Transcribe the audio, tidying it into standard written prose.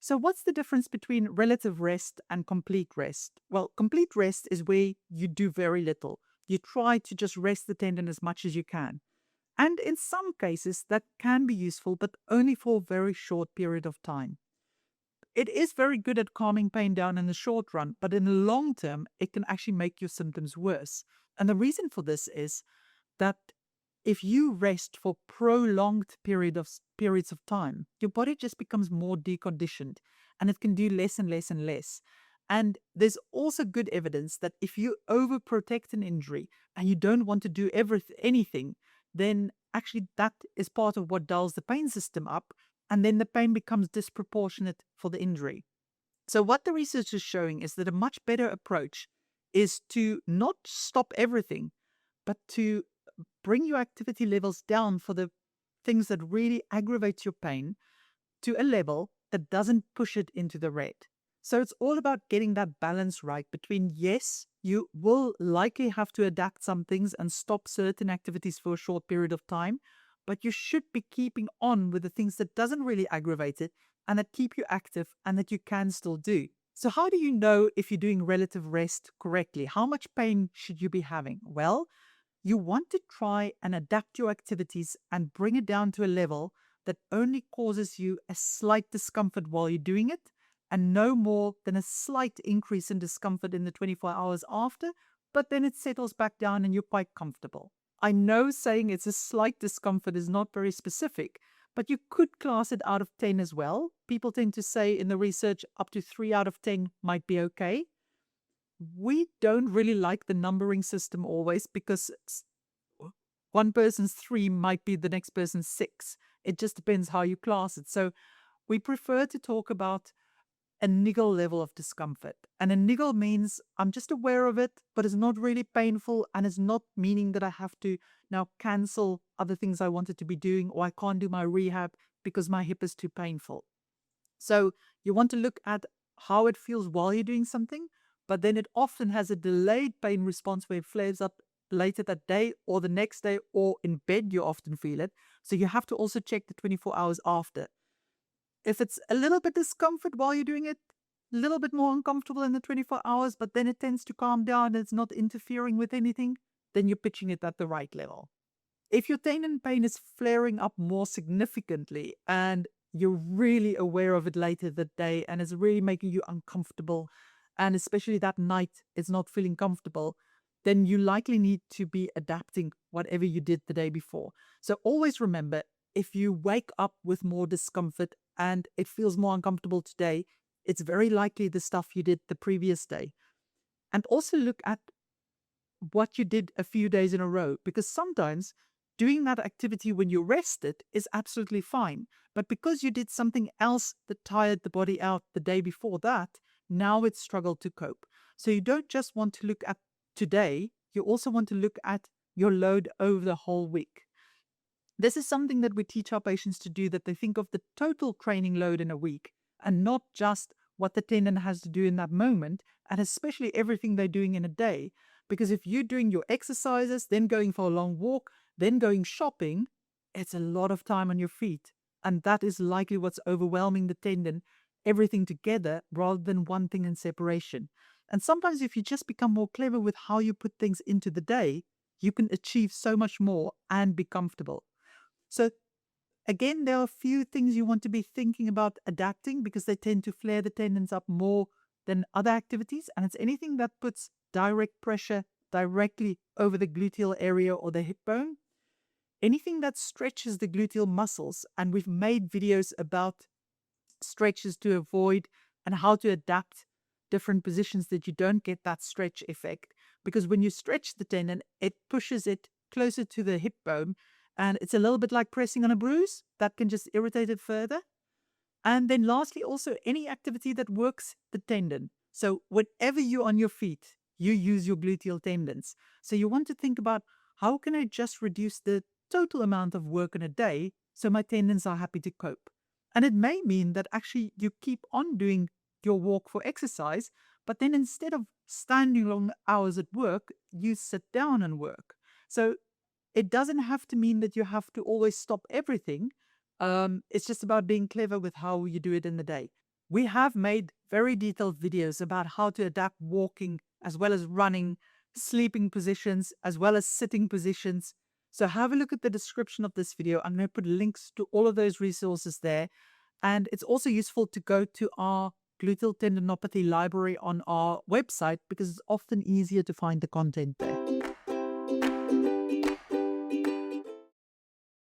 So, what's the difference between relative rest and complete rest? Well, complete rest is where you do very little. You try to just rest the tendon as much as you can. And in some cases, that can be useful, but only for a very short period of time. It is very good at calming pain down in the short run, but in the long term, it can actually make your symptoms worse. And the reason for this is that if you rest for prolonged periods of time, your body just becomes more deconditioned and it can do less and less and less. And there's also good evidence that if you overprotect an injury and you don't want to do anything, then actually that is part of what dulls the pain system up, and then the pain becomes disproportionate for the injury. So, what the research is showing is that a much better approach is to not stop everything, but to bring your activity levels down for the things that really aggravate your pain to a level that doesn't push it into the red. So it's all about getting that balance right between, yes, you will likely have to adapt some things and stop certain activities for a short period of time, but you should be keeping on with the things that doesn't really aggravate it and that keep you active and that you can still do. So how do you know if you're doing relative rest correctly? How much pain should you be having? Well, you want to try and adapt your activities and bring it down to a level that only causes you a slight discomfort while you're doing it, and no more than a slight increase in discomfort in the 24 hours after, but then it settles back down and you're quite comfortable. I know saying it's a slight discomfort is not very specific, but you could class it out of 10 as well. People tend to say in the research up to 3 out of 10 might be okay. We don't really like the numbering system always because one person's 3 might be the next person's 6. It just depends how you class it. So we prefer to talk about a niggle level of discomfort. And a niggle means I'm just aware of it, but it's not really painful, and it's not meaning that I have to now cancel other things I wanted to be doing, or I can't do my rehab because my hip is too painful. So you want to look at how it feels while you're doing something, but then it often has a delayed pain response where it flares up later that day or the next day, or in bed you often feel it. So you have to also check the 24 hours after. If it's a little bit discomfort while you're doing it, a little bit more uncomfortable in the 24 hours, but then it tends to calm down and it's not interfering with anything, then you're pitching it at the right level. If your tendon pain is flaring up more significantly and you're really aware of it later that day and it's really making you uncomfortable, and especially that night it's not feeling comfortable, then you likely need to be adapting whatever you did the day before. So always remember, if you wake up with more discomfort and it feels more uncomfortable today, it's very likely the stuff you did the previous day. And also look at what you did a few days in a row, because sometimes doing that activity when you're rested is absolutely fine. But because you did something else that tired the body out the day before that, now it's struggled to cope. So you don't just want to look at today, you also want to look at your load over the whole week. This is something that we teach our patients to do, that they think of the total training load in a week and not just what the tendon has to do in that moment, and especially everything they're doing in a day. Because if you're doing your exercises, then going for a long walk, then going shopping, it's a lot of time on your feet. And that is likely what's overwhelming the tendon, everything together rather than one thing in separation. And sometimes if you just become more clever with how you put things into the day, you can achieve so much more and be comfortable. So again, there are a few things you want to be thinking about adapting because they tend to flare the tendons up more than other activities. And it's anything that puts direct pressure directly over the gluteal area or the hip bone. Anything that stretches the gluteal muscles. And we've made videos about stretches to avoid and how to adapt different positions that you don't get that stretch effect. Because when you stretch the tendon, it pushes it closer to the hip bone, and it's a little bit like pressing on a bruise that can just irritate it further. And then lastly, also any activity that works the tendon. So whenever you're on your feet, you use your gluteal tendons. So you want to think about, how can I just reduce the total amount of work in a day so my tendons are happy to cope? And it may mean that actually you keep on doing your walk for exercise, but then instead of standing long hours at work, you sit down and work. So it doesn't have to mean that you have to always stop everything. It's just about being clever with how you do it in the day. We have made very detailed videos about how to adapt walking as well as running, sleeping positions, as well as sitting positions. So have a look at the description of this video. I'm going to put links to all of those resources there. And it's also useful to go to our gluteal tendinopathy library on our website because it's often easier to find the content there.